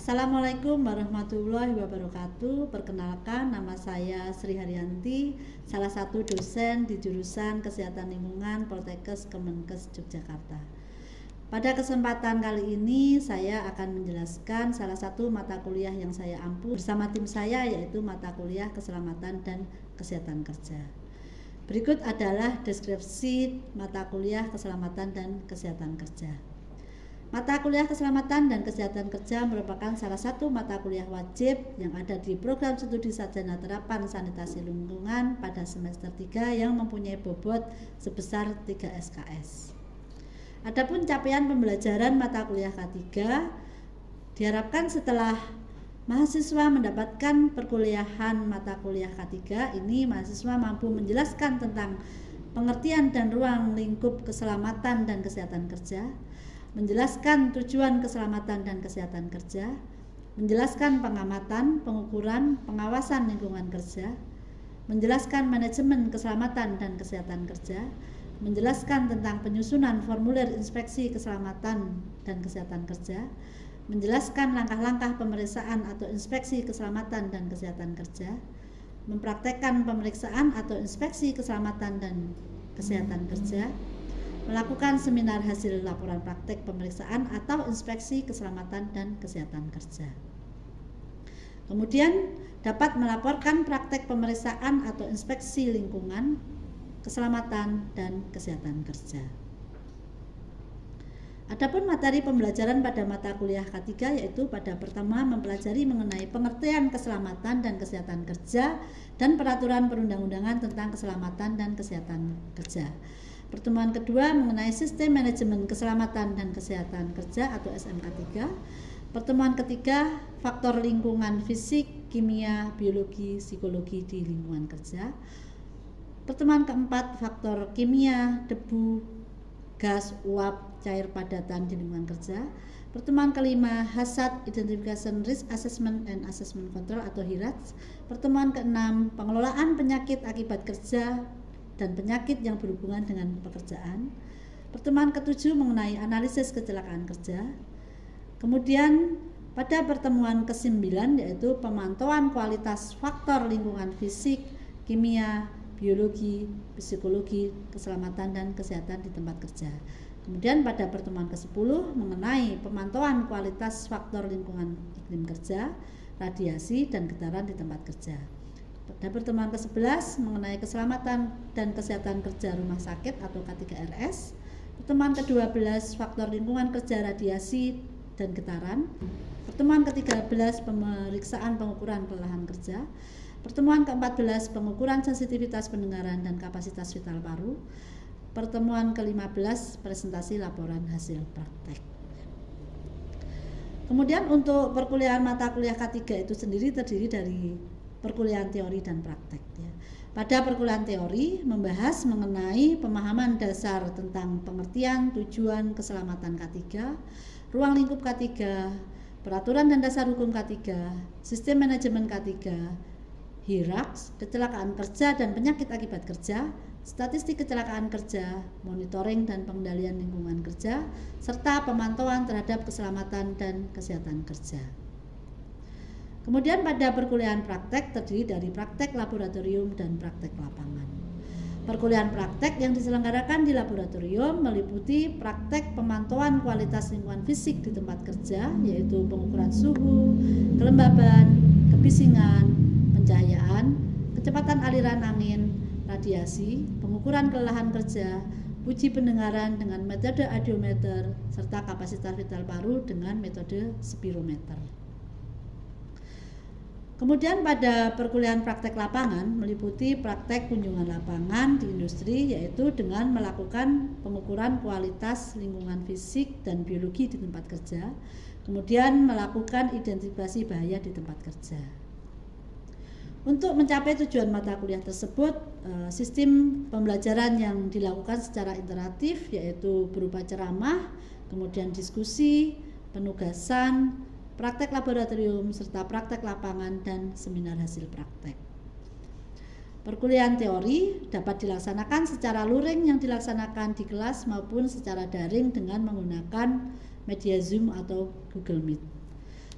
Assalamualaikum warahmatullahi wabarakatuh. Perkenalkan, nama saya Sri Haryanti, salah satu dosen di jurusan Kesehatan Lingkungan Poltekkes Kemenkes Yogyakarta. Pada kesempatan kali ini saya akan menjelaskan salah satu mata kuliah yang saya ampu bersama tim saya, yaitu mata kuliah Keselamatan dan Kesehatan Kerja. Berikut adalah deskripsi mata kuliah Keselamatan dan Kesehatan Kerja. Mata kuliah Keselamatan dan Kesehatan Kerja merupakan salah satu mata kuliah wajib yang ada di program studi sarjana terapan sanitasi lingkungan pada semester 3 yang mempunyai bobot sebesar 3 SKS. Adapun capaian pembelajaran mata kuliah K3 diharapkan setelah mahasiswa mendapatkan perkuliahan mata kuliah K3 ini, mahasiswa mampu menjelaskan tentang pengertian dan ruang lingkup keselamatan dan kesehatan kerja, menjelaskan tujuan keselamatan dan kesehatan kerja, menjelaskan pengamatan, pengukuran, pengawasan lingkungan kerja, menjelaskan manajemen keselamatan dan kesehatan kerja, menjelaskan tentang penyusunan formulir inspeksi keselamatan dan kesehatan kerja, menjelaskan langkah-langkah pemeriksaan atau inspeksi keselamatan dan kesehatan kerja, mempraktekkan pemeriksaan atau inspeksi keselamatan dan kesehatan kerja, melakukan seminar hasil laporan praktek pemeriksaan atau inspeksi keselamatan dan kesehatan kerja. Kemudian dapat melaporkan praktek pemeriksaan atau inspeksi lingkungan, keselamatan dan kesehatan kerja. Adapun materi pembelajaran pada mata kuliah K3 yaitu pada pertama mempelajari mengenai pengertian keselamatan dan kesehatan kerja dan peraturan perundang-undangan tentang keselamatan dan kesehatan kerja. Pertemuan kedua mengenai sistem manajemen keselamatan dan kesehatan kerja atau SMK3. Pertemuan ketiga faktor lingkungan fisik, kimia, biologi, psikologi di lingkungan kerja. Pertemuan keempat faktor kimia, debu, gas, uap, cair padatan di lingkungan kerja. Pertemuan kelima Hazard Identification Risk Assessment and Assessment Control atau HIRACS. Pertemuan keenam pengelolaan penyakit akibat kerja dan penyakit yang berhubungan dengan pekerjaan. Pertemuan ketujuh mengenai analisis kecelakaan kerja. Kemudian pada pertemuan ke-9 yaitu pemantauan kualitas faktor lingkungan fisik, kimia, biologi, psikologi, keselamatan dan kesehatan di tempat kerja. Kemudian pada pertemuan ke-10 mengenai pemantauan kualitas faktor lingkungan iklim kerja, radiasi dan getaran di tempat kerja. Pada pertemuan ke-11 mengenai keselamatan dan kesehatan kerja rumah sakit atau K3RS. Pertemuan ke-12 faktor lingkungan kerja, radiasi dan getaran. Pertemuan ke-13 pemeriksaan pengukuran kelelahan kerja. Pertemuan ke-14 pengukuran sensitivitas pendengaran dan kapasitas vital paru. Pertemuan ke-15 presentasi laporan hasil praktek. Kemudian untuk perkuliahan mata kuliah K3 itu sendiri terdiri dari perkuliahan teori dan praktek. Pada perkuliahan teori membahas mengenai pemahaman dasar tentang pengertian tujuan keselamatan K3, ruang lingkup K3, peraturan dan dasar hukum K3, sistem manajemen K3, HIRACS, kecelakaan kerja dan penyakit akibat kerja, statistik kecelakaan kerja, monitoring dan pengendalian lingkungan kerja, serta pemantauan terhadap keselamatan dan kesehatan kerja. Kemudian pada perkuliahan praktek terdiri dari praktek laboratorium dan praktek lapangan. Perkuliahan praktek yang diselenggarakan di laboratorium meliputi praktek pemantauan kualitas lingkungan fisik di tempat kerja, yaitu pengukuran suhu, kelembaban, kebisingan, pencahayaan, kecepatan aliran angin, radiasi, pengukuran kelelahan kerja, uji pendengaran dengan metode audiometer, serta kapasitas vital paru dengan metode spirometer. Kemudian pada perkuliahan praktek lapangan meliputi praktek kunjungan lapangan di industri, yaitu dengan melakukan pengukuran kualitas lingkungan fisik dan biologi di tempat kerja, kemudian melakukan identifikasi bahaya di tempat kerja. Untuk mencapai tujuan mata kuliah tersebut, sistem pembelajaran yang dilakukan secara interaktif yaitu berupa ceramah, kemudian diskusi, penugasan, praktek laboratorium, serta praktek lapangan dan seminar hasil praktek. Perkuliahan teori dapat dilaksanakan secara luring yang dilaksanakan di kelas maupun secara daring dengan menggunakan media Zoom atau Google Meet.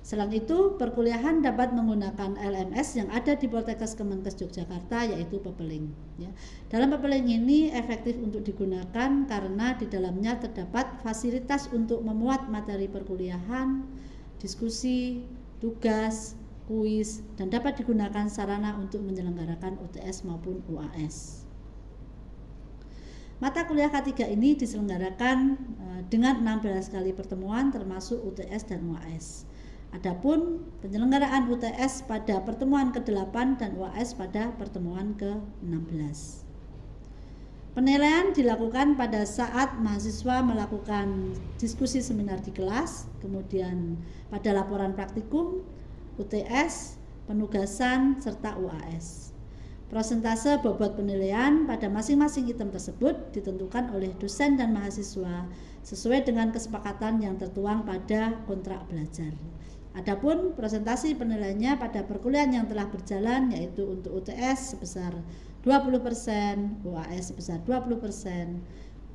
Selain itu, perkuliahan dapat menggunakan LMS yang ada di Poltekkes Kemenkes Yogyakarta, yaitu Pepeling. Ya. Dalam Pepeling ini efektif untuk digunakan karena di dalamnya terdapat fasilitas untuk memuat materi perkuliahan, diskusi, tugas, kuis, dan dapat digunakan sarana untuk menyelenggarakan UTS maupun UAS. Mata kuliah K3 ini diselenggarakan dengan 16 kali pertemuan termasuk UTS dan UAS. Adapun penyelenggaraan UTS pada pertemuan ke-8 dan UAS pada pertemuan ke-16. Penilaian dilakukan pada saat mahasiswa melakukan diskusi seminar di kelas, kemudian pada laporan praktikum, UTS, penugasan, serta UAS. Prosentase bobot penilaian pada masing-masing item tersebut ditentukan oleh dosen dan mahasiswa sesuai dengan kesepakatan yang tertuang pada kontrak belajar. Adapun presentasi penilaiannya pada perkuliahan yang telah berjalan, yaitu untuk UTS sebesar 20%, UAS sebesar 20%,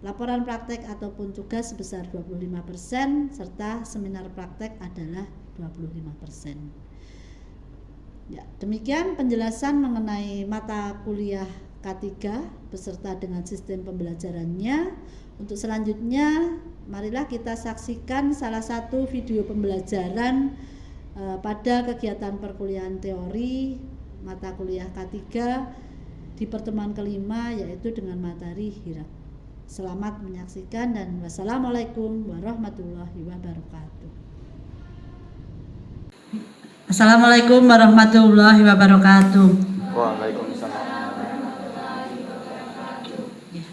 laporan praktek ataupun tugas sebesar 25%, serta seminar praktek adalah 25%. Ya, demikian penjelasan mengenai mata kuliah K3 beserta dengan sistem pembelajarannya. Untuk selanjutnya, marilah kita saksikan salah satu video pembelajaran pada kegiatan perkuliahan teori mata kuliah K3 di pertemuan kelima, yaitu dengan materi HIRAK. Selamat menyaksikan dan wassalamualaikum warahmatullahi wabarakatuh. Assalamualaikum warahmatullahi wabarakatuh. Waalaikumsalam.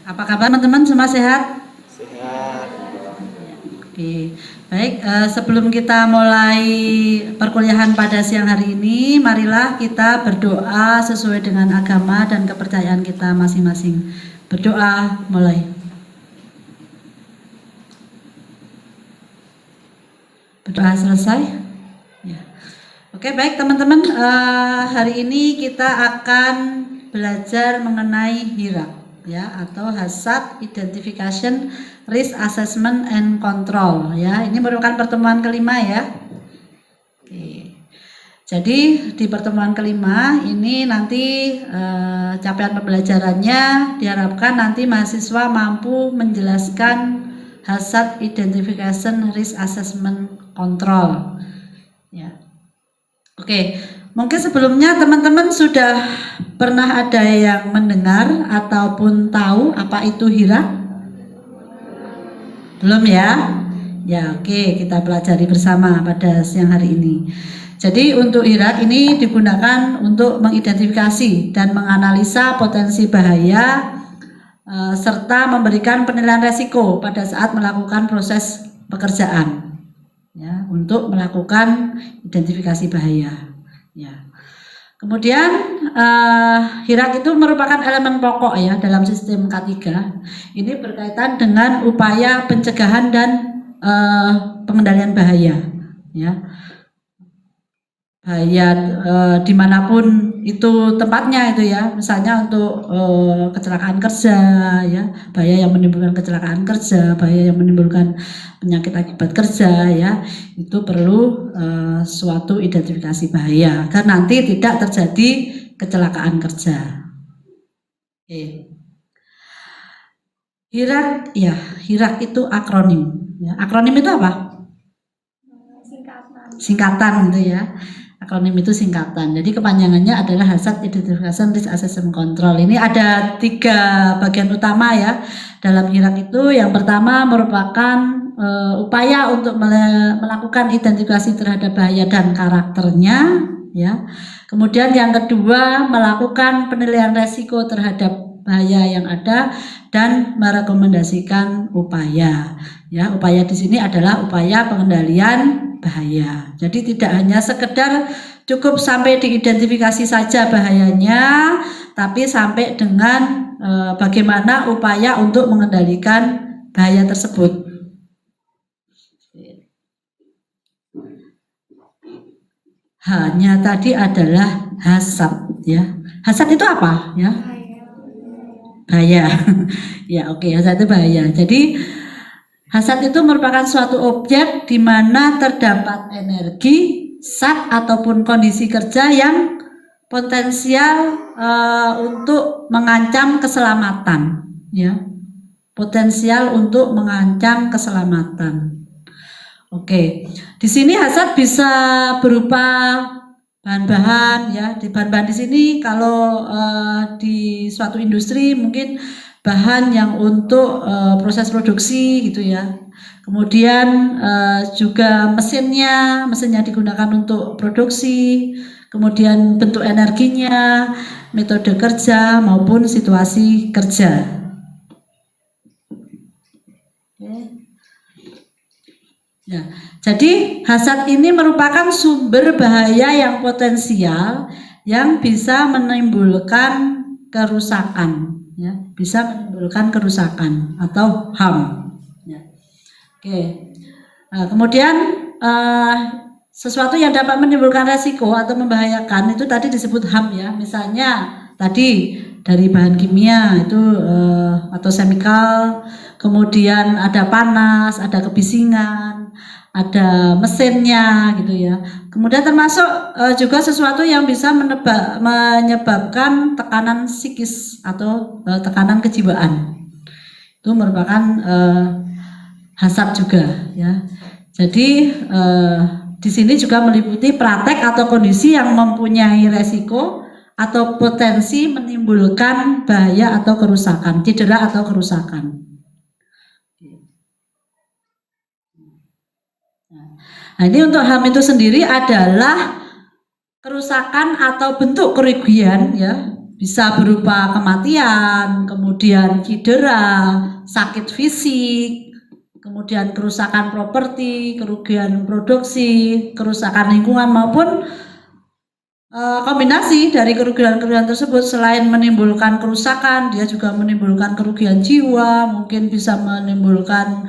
Apa kabar teman-teman, semua sehat? Sehat. Oke, baik. Sebelum kita mulai perkuliahan pada siang hari ini, marilah kita berdoa sesuai dengan agama dan kepercayaan kita masing-masing. Berdoa, mulai. Berdoa selesai? Ya. Oke, baik teman-teman. Hari ini kita akan belajar mengenai HIRAK, ya, atau Hazard Identification, Risk Assessment and Control, ya. Ini merupakan pertemuan kelima, ya. Oke. Jadi di pertemuan kelima ini nanti capaian pembelajarannya diharapkan nanti mahasiswa mampu menjelaskan Hazard Identification, Risk Assessment, Control, ya. Oke, mungkin sebelumnya teman-teman sudah pernah ada yang mendengar ataupun tahu apa itu HIRAK? Belum, ya? Ya, oke, kita pelajari bersama pada siang hari ini. Jadi untuk HIRAK ini digunakan untuk mengidentifikasi dan menganalisa potensi bahaya serta memberikan penilaian resiko pada saat melakukan proses pekerjaan, ya, untuk melakukan identifikasi bahaya, ya. Kemudian HIRAK itu merupakan elemen pokok, ya, dalam sistem K3. Ini berkaitan dengan upaya pencegahan dan pengendalian bahaya, ya. Bahaya dimanapun itu tempatnya itu, ya, misalnya untuk kecelakaan kerja, ya, bahaya yang menimbulkan kecelakaan kerja, bahaya yang menimbulkan penyakit akibat kerja, ya, itu perlu suatu identifikasi bahaya agar nanti tidak terjadi kecelakaan kerja. Oke. HIRAK, ya, HIRAK itu akronim, ya. Akronim itu apa? Singkatan gitu, ya. Akronim itu singkatan. Jadi kepanjangannya adalah Hazard Identification, Risk Assessment, Control. Ini ada 3 bagian utama, ya, dalam HIRAK itu. Yang pertama merupakan upaya untuk melakukan identifikasi terhadap bahaya dan karakternya, ya. Kemudian yang kedua melakukan penilaian resiko terhadap bahaya yang ada dan merekomendasikan upaya, ya. Upaya di sini adalah upaya pengendalian bahaya. Jadi tidak hanya sekedar cukup sampai diidentifikasi saja bahayanya, tapi sampai dengan bagaimana upaya untuk mengendalikan bahaya tersebut. Hanya tadi adalah hazard, ya. Hazard itu apa, ya? Bahaya. Ya, oke, hazard itu bahaya. Jadi hazard itu merupakan suatu objek di mana terdapat energi zat ataupun kondisi kerja yang potensial untuk mengancam keselamatan, ya. Potensial untuk mengancam keselamatan. Oke, di sini hazard bisa berupa bahan-bahan, ya. Di bahan-bahan di sini kalau di suatu industri mungkin bahan yang untuk proses produksi gitu ya. Kemudian juga mesinnya digunakan untuk produksi, kemudian bentuk energinya, metode kerja maupun situasi kerja. Ya, jadi hazard ini merupakan sumber bahaya yang potensial yang bisa menimbulkan kerusakan, ya, bisa menimbulkan kerusakan atau HAM. Oke, nah, kemudian sesuatu yang dapat menimbulkan resiko atau membahayakan itu tadi disebut HAM, ya. Misalnya tadi dari bahan kimia itu atau chemical, kemudian ada panas, ada kebisingan, ada mesinnya gitu ya. Kemudian termasuk juga sesuatu yang bisa menyebabkan tekanan psikis atau tekanan kejiwaan. Itu merupakan hazard juga, ya. Jadi di sini juga meliputi praktek atau kondisi yang mempunyai resiko atau potensi menimbulkan bahaya atau kerusakan, cedera atau kerusakan. Nah, ini untuk HAM itu sendiri adalah kerusakan atau bentuk kerugian, ya. Bisa berupa kematian, kemudian cedera, sakit fisik, kemudian kerusakan properti, kerugian produksi, kerusakan lingkungan maupun kombinasi dari kerugian-kerugian tersebut. Selain menimbulkan kerusakan, dia juga menimbulkan kerugian jiwa, mungkin bisa menimbulkan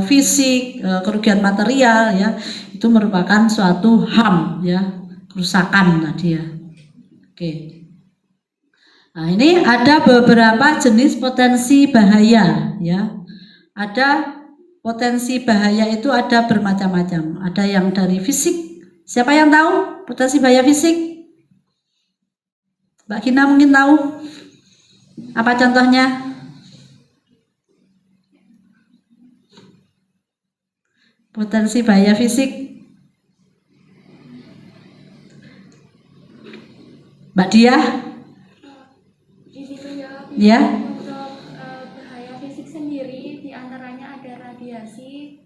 fisik, kerugian material, ya. Itu merupakan suatu HAM, ya, kerusakan tadi, ya. Oke. Nah, ini ada beberapa jenis potensi bahaya, ya. Ada potensi bahaya itu ada bermacam-macam. Ada yang dari fisik. Siapa yang tahu potensi bahaya fisik? Mbak Gina mungkin tahu. Apa contohnya? Potensi bahaya fisik. Mbak Dia? Ya. Bahaya fisik sendiri diantaranya ada radiasi,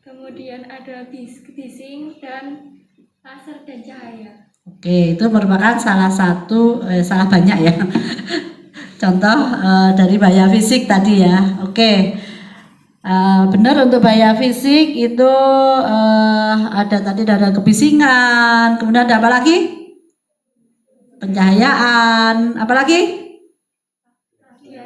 kemudian ada bising dan laser dan cahaya. Oke, itu merupakan salah banyak ya contoh dari bahaya fisik tadi, ya. Oke, benar untuk bahaya fisik itu ada tadi ada kebisingan, kemudian ada apa lagi? Pencahayaan, apa lagi?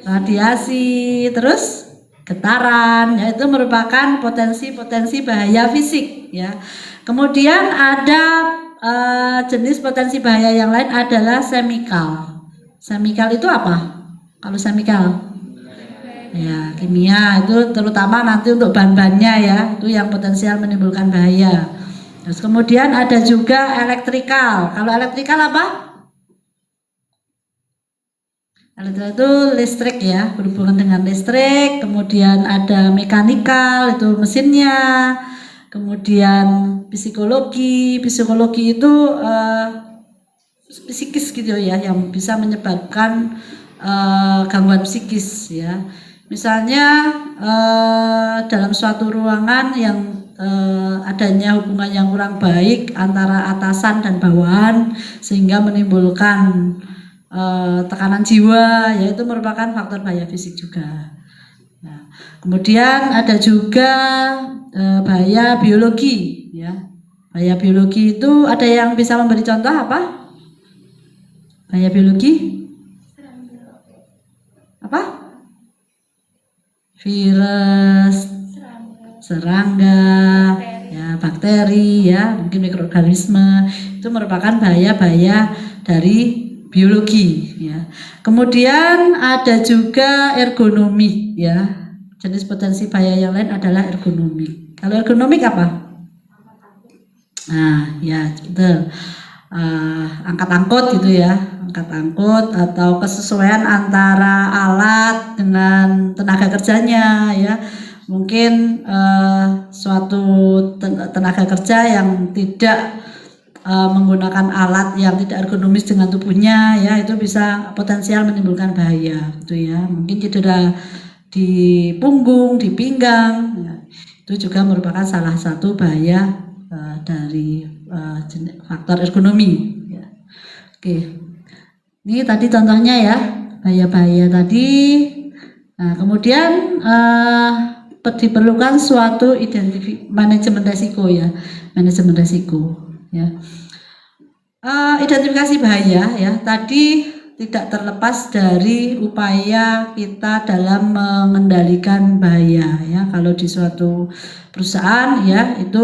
Radiasi, terus getaran, ya. Itu merupakan potensi-potensi bahaya fisik, ya. Kemudian ada jenis potensi bahaya yang lain adalah chemical. Chemical itu apa? Kalau chemical, ya, kimia, itu terutama nanti untuk bahan-bahannya, ya, itu yang potensial menimbulkan bahaya. Terus kemudian ada juga elektrikal. Kalau elektrikal apa? Elektrikal itu listrik, ya, berhubungan dengan listrik. Kemudian ada mekanikal, itu mesinnya. Kemudian psikologi itu psikis gitu, ya, yang bisa menyebabkan gangguan psikis, ya. Misalnya dalam suatu ruangan yang adanya hubungan yang kurang baik antara atasan dan bawahan sehingga menimbulkan tekanan jiwa, yaitu merupakan faktor bahaya fisik juga. Nah, kemudian ada juga bahaya biologi, ya. Bahaya biologi itu ada yang bisa memberi contoh apa? Bahaya biologi? Apa? Virus, serangga, ya, bakteri, ya, mungkin mikroorganisme. Itu merupakan bahaya-bahaya dari biologi, ya. Kemudian ada juga ergonomi, ya. Jenis potensi bahaya yang lain adalah ergonomi. Kalau ergonomik apa? Nah, ya itu angkat angkut gitu ya, angkat angkut atau kesesuaian antara alat dengan tenaga kerjanya ya. Mungkin suatu tenaga kerja yang tidak menggunakan alat yang tidak ergonomis dengan tubuhnya ya, itu bisa potensial menimbulkan bahaya gitu ya. Mungkin cedera di punggung, di pinggang ya. Itu juga merupakan salah satu bahaya dari faktor ergonomi ya. Oke, ini tadi contohnya ya, bahaya-bahaya tadi. Nah, kemudian diperlukan suatu manajemen resiko ya, manajemen resiko ya. Identifikasi bahaya ya, tadi tidak terlepas dari upaya kita dalam mengendalikan bahaya ya. Kalau di suatu perusahaan ya, itu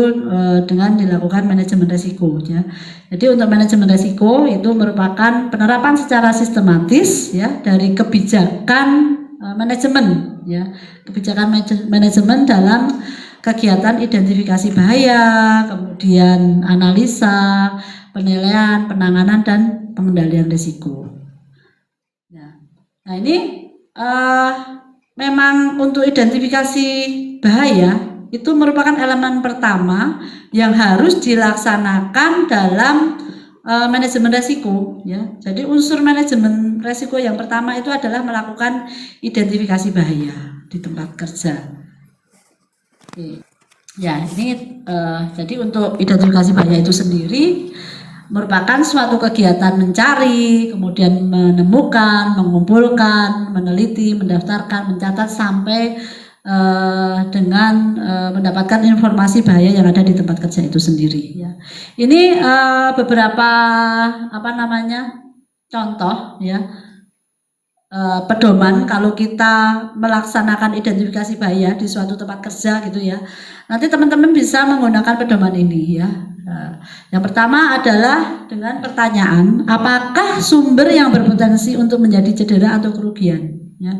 dengan dilakukan manajemen resiko ya. Jadi untuk manajemen resiko itu merupakan penerapan secara sistematis ya dari kebijakan manajemen ya, kebijakan manajemen dalam kegiatan identifikasi bahaya, kemudian analisa, penilaian, penanganan dan pengendalian risiko. Nah ini memang untuk identifikasi bahaya itu merupakan elemen pertama yang harus dilaksanakan dalam manajemen resiko ya. Jadi unsur manajemen resiko yang pertama itu adalah melakukan identifikasi bahaya di tempat kerja. Oke. Ya ini jadi untuk identifikasi bahaya itu sendiri merupakan suatu kegiatan mencari, kemudian menemukan, mengumpulkan, meneliti, mendaftarkan, mencatat sampai dengan mendapatkan informasi bahaya yang ada di tempat kerja itu sendiri. Ya. Ini beberapa contoh ya, pedoman kalau kita melaksanakan identifikasi bahaya di suatu tempat kerja gitu ya. Nanti teman-teman bisa menggunakan pedoman ini ya. Yang pertama adalah dengan pertanyaan, apakah sumber yang berpotensi untuk menjadi cedera atau kerugian ya.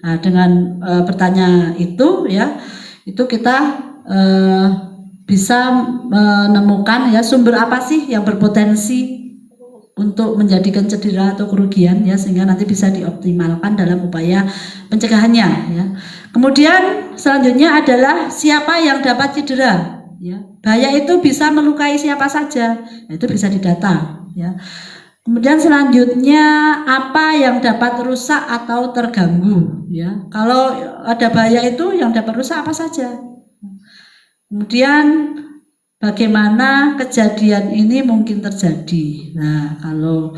Nah, dengan pertanyaan itu ya, itu kita bisa menemukan ya sumber apa sih yang berpotensi untuk menjadikan cedera atau kerugian ya, sehingga nanti bisa dioptimalkan dalam upaya pencegahannya ya. Kemudian selanjutnya adalah siapa yang dapat cedera ya. Bahaya itu bisa melukai siapa saja, itu bisa didata ya. Kemudian selanjutnya apa yang dapat rusak atau terganggu ya. Kalau ada bahaya itu yang dapat rusak apa saja. Kemudian bagaimana kejadian ini mungkin terjadi. Nah, kalau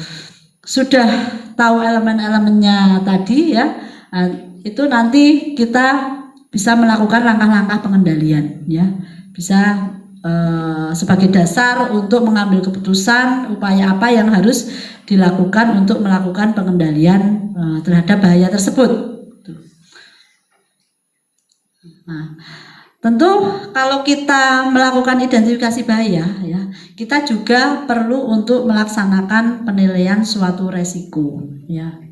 sudah tahu elemen-elemennya tadi ya, itu nanti kita bisa melakukan langkah-langkah pengendalian ya. Bisa sebagai dasar untuk mengambil keputusan upaya apa yang harus dilakukan untuk melakukan pengendalian terhadap bahaya tersebut. Nah, tentu kalau kita melakukan identifikasi bahaya ya, kita juga perlu untuk melaksanakan penilaian suatu resiko ya.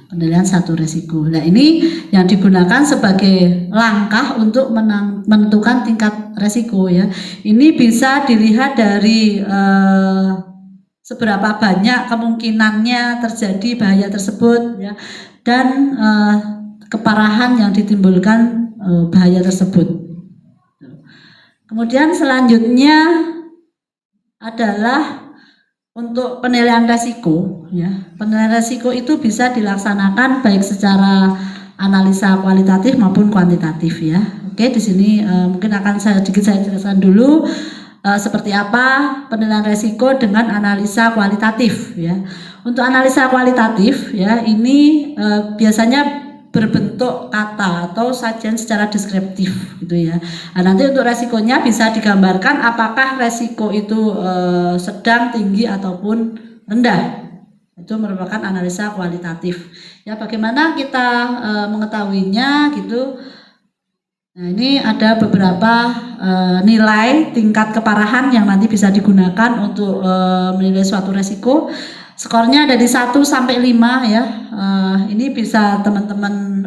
Penilaian satu resiko. Nah, ini yang digunakan sebagai langkah untuk menentukan tingkat resiko ya. Ini bisa dilihat dari seberapa banyak kemungkinannya terjadi bahaya tersebut ya, dan keparahan yang ditimbulkan bahaya tersebut. Kemudian selanjutnya adalah untuk penilaian resiko ya. Penilaian resiko itu bisa dilaksanakan baik secara analisa kualitatif maupun kuantitatif ya. Oke, di sini mungkin akan saya jelaskan dulu seperti apa penilaian resiko dengan analisa kualitatif ya. Untuk analisa kualitatif ya, ini biasanya berbentuk kata atau sajian secara deskriptif gitu ya. Nah, nanti untuk resikonya bisa digambarkan apakah resiko itu sedang, tinggi ataupun rendah. Itu merupakan analisa kualitatif. Ya, bagaimana kita mengetahuinya gitu. Nah, ini ada beberapa nilai tingkat keparahan yang nanti bisa digunakan untuk menilai suatu resiko. Skornya dari 1 sampai 5 ya. Ini bisa teman-teman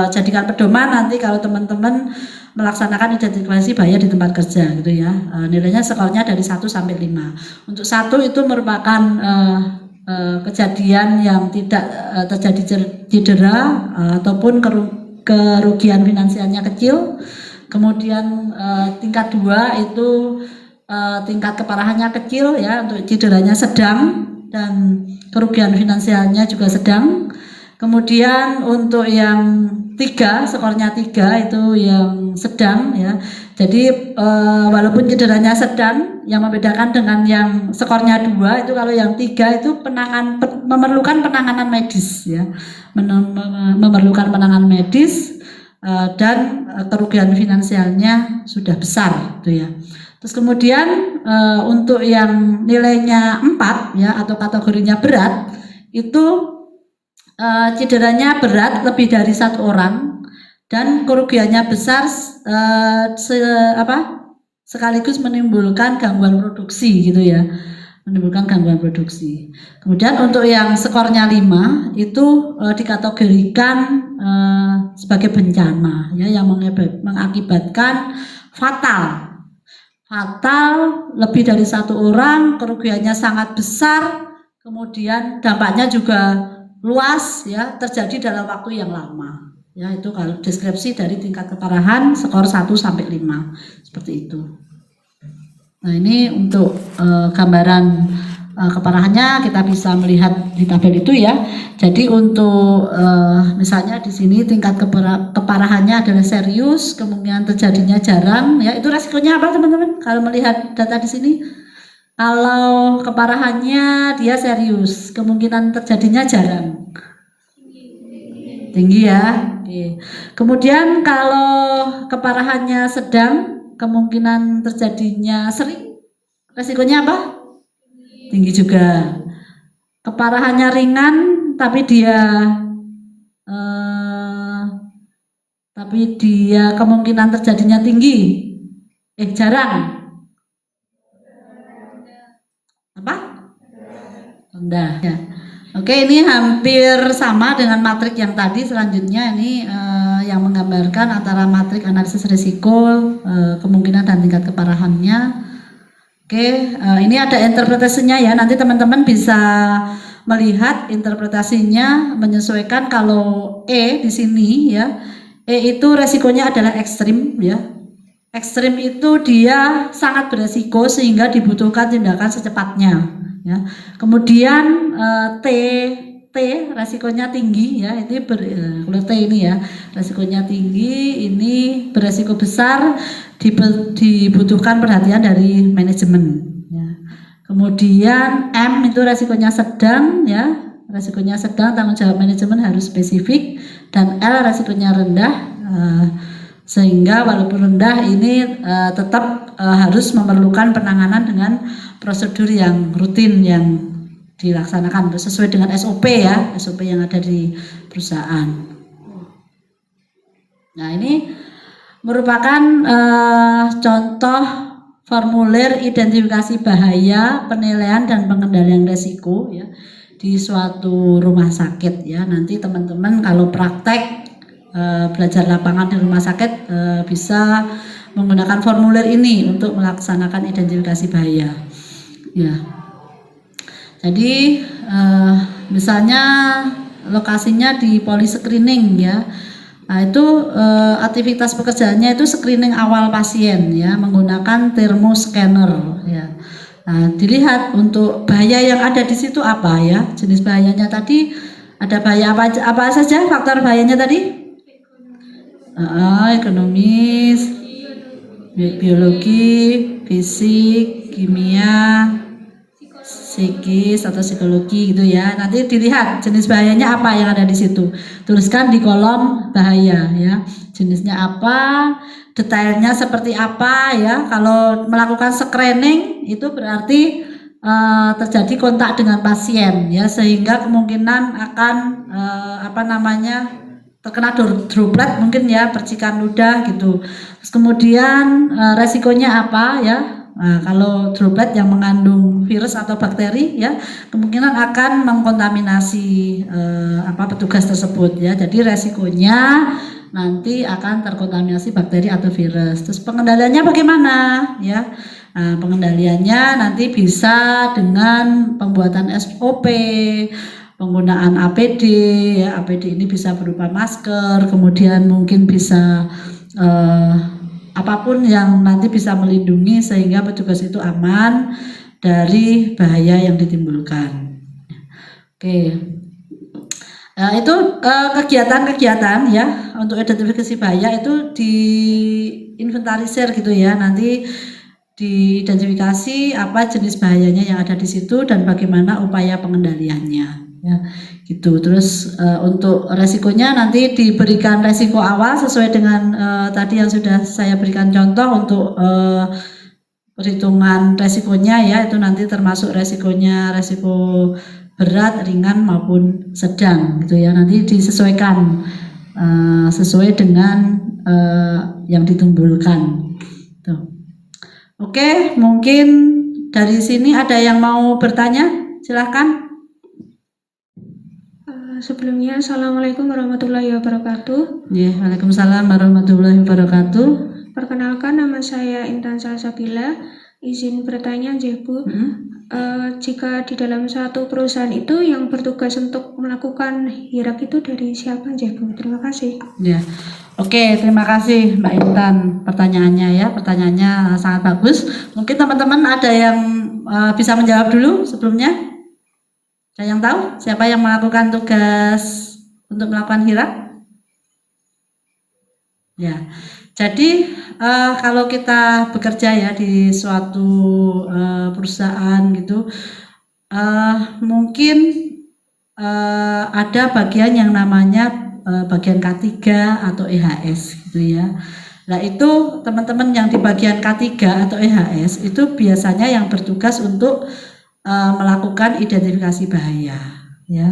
jadikan pedoman nanti kalau teman-teman melaksanakan identifikasi bahaya di tempat kerja gitu ya. Nilainya skornya dari 1 sampai 5. Untuk 1 itu merupakan kejadian yang tidak terjadi cedera ataupun kerugian finansialnya kecil. Kemudian tingkat 2 itu tingkat keparahannya kecil ya, untuk cederanya sedang dan kerugian finansialnya juga sedang. Kemudian untuk yang 3, skornya 3 itu yang sedang ya. Jadi walaupun cederanya sedang, yang membedakan dengan yang skornya 2 itu kalau yang 3 itu memerlukan penanganan medis ya. Memerlukan penanganan medis dan kerugian finansialnya sudah besar gitu ya. Terus kemudian untuk yang nilainya 4 ya atau kategorinya berat itu cederanya berat lebih dari 1 orang dan kerugiannya besar sekaligus menimbulkan gangguan produksi gitu ya, menimbulkan gangguan produksi. Kemudian untuk yang skornya 5 itu dikategorikan sebagai bencana ya, yang mengakibatkan fatal lebih dari 1 orang, kerugiannya sangat besar, kemudian dampaknya juga luas ya, terjadi dalam waktu yang lama ya. Itu kalau deskripsi dari tingkat keparahan skor 1 sampai 5 seperti itu. Nah, ini untuk gambaran keparahannya kita bisa melihat di tabel itu ya. Jadi untuk misalnya di sini tingkat keparahannya adalah serius, kemungkinan terjadinya jarang ya. Itu resikonya apa teman-teman? Kalau melihat data di sini, kalau keparahannya dia serius, kemungkinan terjadinya jarang, tinggi ya. Oke. Kemudian kalau keparahannya sedang, kemungkinan terjadinya sering, resikonya apa? Tinggi juga. Keparahannya ringan tapi dia kemungkinan terjadinya tinggi, jarang. Apa? Rendah ya. Oke, ini hampir sama dengan matrik yang tadi. Selanjutnya ini yang menggambarkan antara matrik analisis risiko, kemungkinan dan tingkat keparahannya. Oke, ini ada interpretasinya ya. Nanti teman-teman bisa melihat interpretasinya menyesuaikan. Kalau E di sini ya, E itu resikonya adalah ekstrim ya. Ekstrim itu dia sangat beresiko sehingga dibutuhkan tindakan secepatnya ya. Kemudian T resikonya tinggi ya, itu kalau T ini ya resikonya tinggi, ini beresiko besar, dibutuhkan perhatian dari manajemen ya. Kemudian M itu resikonya sedang ya, resikonya sedang, tanggung jawab manajemen harus spesifik. Dan L resikonya rendah, sehingga walaupun rendah ini tetap harus memerlukan penanganan dengan prosedur yang rutin yang dilaksanakan sesuai dengan SOP ya, SOP yang ada di perusahaan. Nah, ini merupakan contoh formulir identifikasi bahaya, penilaian dan pengendalian resiko ya di suatu rumah sakit ya. Nanti teman-teman kalau praktek belajar lapangan di rumah sakit bisa menggunakan formulir ini untuk melaksanakan identifikasi bahaya ya. Jadi misalnya lokasinya di poliscreening ya. Nah, itu aktivitas pekerjaannya itu screening awal pasien ya, menggunakan thermoscanner ya. Nah, dilihat untuk bahaya yang ada di situ apa ya, jenis bahayanya tadi ada bahaya apa saja, faktor bahayanya tadi? Ekonomis, biologi, fisik, kimia, psikis atau psikologi gitu ya. Nanti dilihat jenis bahayanya apa yang ada di situ. Tuliskan di kolom bahaya ya. Jenisnya apa, detailnya seperti apa ya. Kalau melakukan screening itu berarti terjadi kontak dengan pasien ya, sehingga kemungkinan akan terkena droplet mungkin ya, percikan ludah gitu. Terus kemudian resikonya apa ya? Nah, kalau droplet yang mengandung virus atau bakteri ya kemungkinan akan mengkontaminasi petugas tersebut ya. Jadi resikonya nanti akan terkontaminasi bakteri atau virus. Terus pengendaliannya bagaimana ya? Nah, pengendaliannya nanti bisa dengan pembuatan SOP, penggunaan APD ya. APD ini bisa berupa masker, kemudian mungkin bisa apapun yang nanti bisa melindungi sehingga petugas itu aman dari bahaya yang ditimbulkan. Oke. Nah, itu kegiatan-kegiatan ya untuk identifikasi bahaya itu diinventarisir gitu ya. Nanti diidentifikasi apa jenis bahayanya yang ada di situ dan bagaimana upaya pengendaliannya ya gitu. Terus untuk resikonya nanti diberikan resiko awal sesuai dengan tadi yang sudah saya berikan contoh untuk perhitungan resikonya ya, itu nanti termasuk resikonya resiko berat, ringan maupun sedang gitu ya, nanti disesuaikan sesuai dengan yang ditimbulkan tuh. Oke, mungkin dari sini ada yang mau bertanya? Silahkan. Sebelumnya, Assalamualaikum warahmatullahi wabarakatuh. Ya, Waalaikumsalam warahmatullahi wabarakatuh. Perkenalkan, nama saya Intan Salsabila. Izin bertanya, Bu. Jika di dalam satu perusahaan itu yang bertugas untuk melakukan hirap itu dari siapa, Bu? Terima kasih. Ya. Oke, terima kasih Mbak Intan pertanyaannya ya. Pertanyaannya sangat bagus. Mungkin teman-teman ada yang bisa menjawab dulu sebelumnya. Ada yang tahu siapa yang melakukan tugas untuk melakukan hirap? Ya. Jadi kalau kita bekerja ya di suatu perusahaan gitu, mungkin ada bagian yang namanya bagian K3 atau EHS gitu ya. Nah itu teman-teman yang di bagian K3 atau EHS itu biasanya yang bertugas untuk melakukan identifikasi bahaya ya.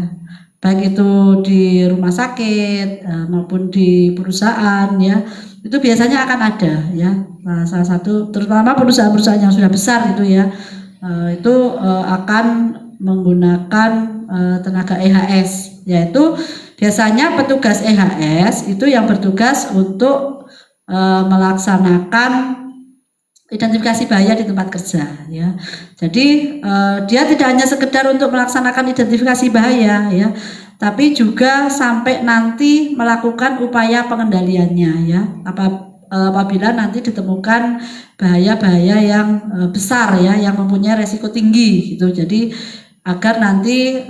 Baik itu di rumah sakit maupun di perusahaan ya. Itu biasanya akan ada ya. Nah, salah satu terutama perusahaan-perusahaan yang sudah besar gitu ya. Itu akan menggunakan tenaga EHS, yaitu biasanya petugas EHS itu yang bertugas untuk melaksanakan identifikasi bahaya di tempat kerja ya. Jadi dia tidak hanya sekedar untuk melaksanakan identifikasi bahaya ya, tapi juga sampai nanti melakukan upaya pengendaliannya ya. Apabila nanti ditemukan bahaya-bahaya yang besar ya, yang mempunyai resiko tinggi gitu. Jadi agar nanti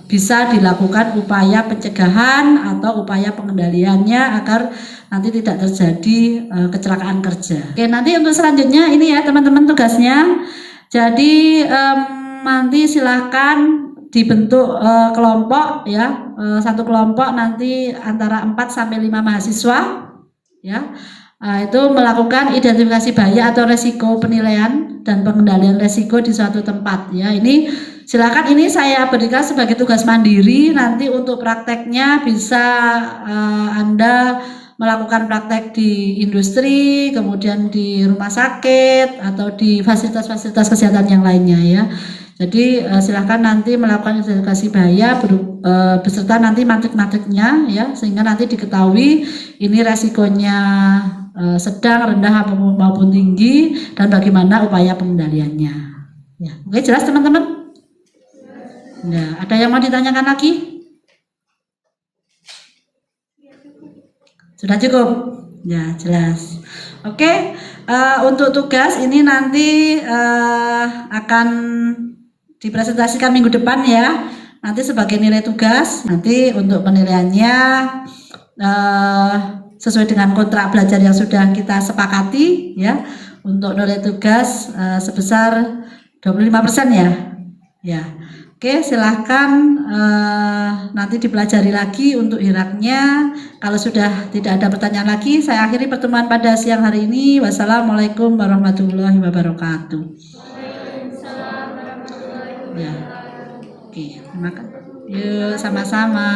bisa dilakukan upaya pencegahan atau upaya pengendaliannya agar nanti tidak terjadi kecelakaan kerja. Oke, nanti untuk selanjutnya ini ya teman-teman tugasnya. Jadi nanti silakan dibentuk kelompok ya, satu kelompok nanti antara 4 sampai 5 mahasiswa ya. Itu melakukan identifikasi bahaya atau resiko penilaian dan pengendalian resiko di suatu tempat ya. Ini silakan, ini saya berikan sebagai tugas mandiri. Nanti untuk prakteknya bisa Anda melakukan praktek di industri, kemudian di rumah sakit atau di fasilitas-fasilitas kesehatan yang lainnya ya. Jadi silakan nanti melakukan identifikasi bahaya beserta nanti matrik-matriknya ya, sehingga nanti diketahui ini resikonya sedang, rendah maupun tinggi dan bagaimana upaya pengendaliannya. Ya, oke, jelas teman-teman? Ya, ada yang mau ditanyakan lagi? Sudah cukup? Ya, jelas. Oke, untuk tugas ini nanti akan dipresentasikan minggu depan ya. Nanti sebagai nilai tugas, nanti untuk penilaiannya sesuai dengan kontrak belajar yang sudah kita sepakati ya. Untuk nilai tugas sebesar 25% ya. Ya. Oke, silahkan nanti dipelajari lagi untuk hirapnya. Kalau sudah tidak ada pertanyaan lagi, saya akhiri pertemuan pada siang hari ini. Wassalamualaikum warahmatullahi wabarakatuh. Waalaikumsalam warahmatullahi Ya. wabarakatuh. Oke, terima kasih. Yuk, sama-sama.